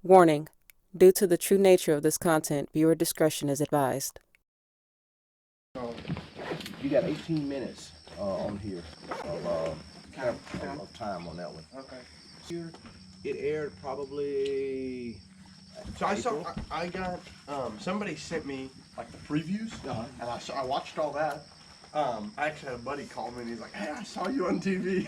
Warning: due to the true nature of this content, viewer discretion is advised. You got 18 minutes on here of time on that one. Okay. Here, it aired probably. So I got somebody sent me like the previews, and I watched all that. I actually had a buddy call me and he's like, "Hey, I saw you on TV."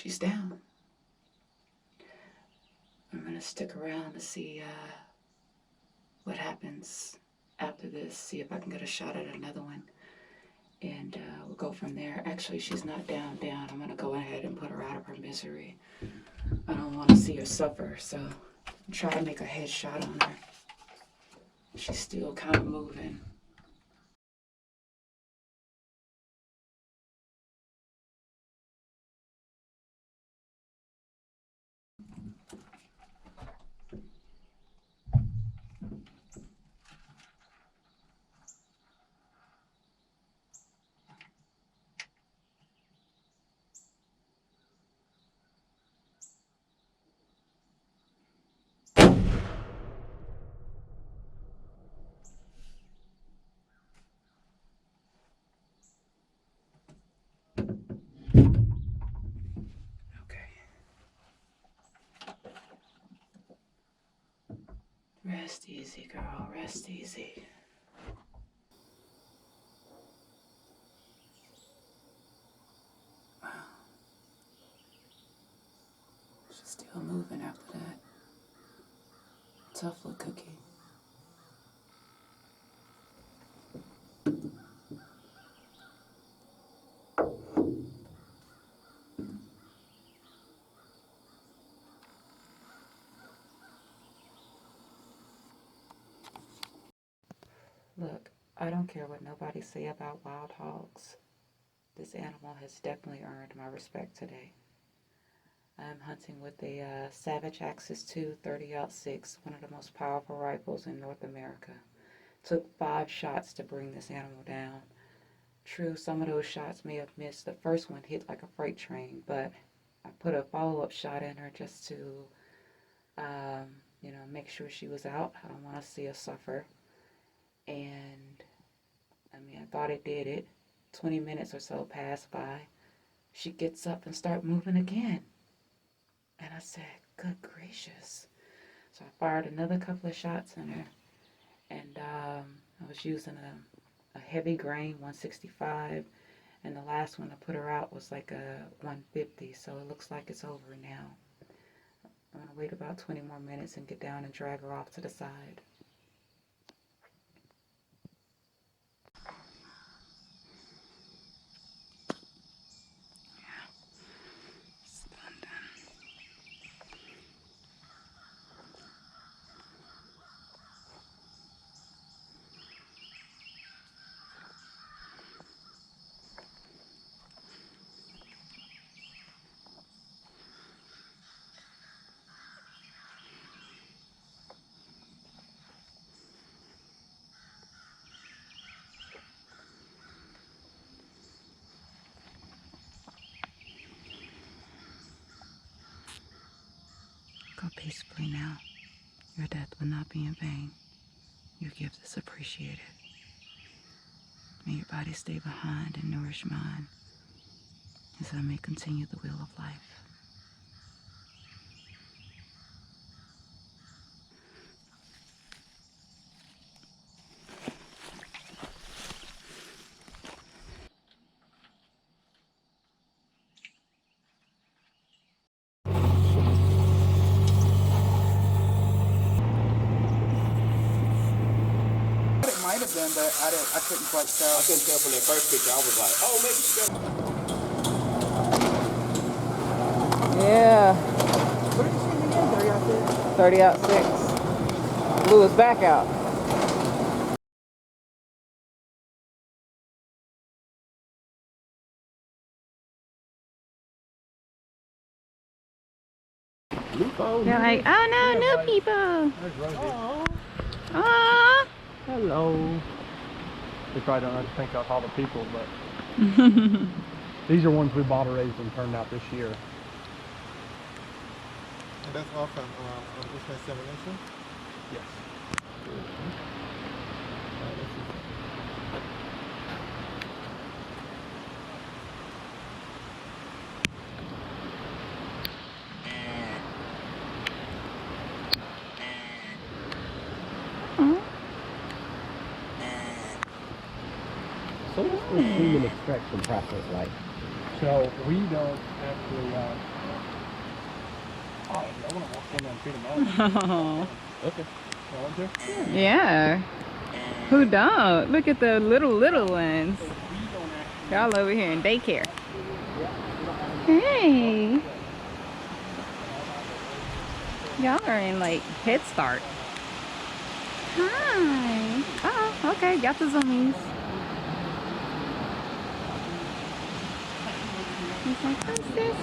she's down. I'm gonna stick around to see what happens after this, see if I can get a shot at another one, and we'll go from there. Actually, she's not down. I'm gonna go ahead and put her out of her misery. I don't want to see her suffer, so try to make a headshot on her. She's still kind of moving. Okay. Rest easy, girl. Rest easy. Wow. She's still moving after that. Tough little cookie. Look, I don't care what nobody say about wild hogs. This animal has definitely earned my respect today. I'm hunting with a Savage Axis II 30-06, one of the most powerful rifles in North America. Took 5 shots to bring this animal down. True, some of those shots may have missed. The first one hit like a freight train, but I put a follow-up shot in her just to, make sure she was out. I don't want to see her suffer. And, I thought it did it. 20 minutes or so passed by. She gets up and starts moving again. And I said, good gracious. So I fired another couple of shots in her. And I was using a heavy grain 165. And the last one I put her out was like a 150. So it looks like it's over now. I'm going to wait about 20 more minutes and get down and drag her off to the side. Go peacefully now. Your death will not be in vain. Your gift is appreciated. May your body stay behind and nourish mine as I may continue the wheel of life. It might have been, but I couldn't quite tell. I couldn't tell from that first picture. I was like, oh, maybe she got. Yeah, What did you see again? 30 out 6. Blew his back out. They're like, oh no, new people. Aww. Hello. They probably don't think that's all the people, but these are ones we bought or raised and turned out this year. And that's all from Outdoorsman Semination? Yes. So what's the semen extraction process like? So we don't actually I want to walk in there and feed them all. Oh, Okay. I want to. yeah. Who don't? Look at the little ones. Y'all over here in daycare. Hey. Y'all are in like Head Start. Hi. Oh, okay. Got the zoomies. He's like, what's this?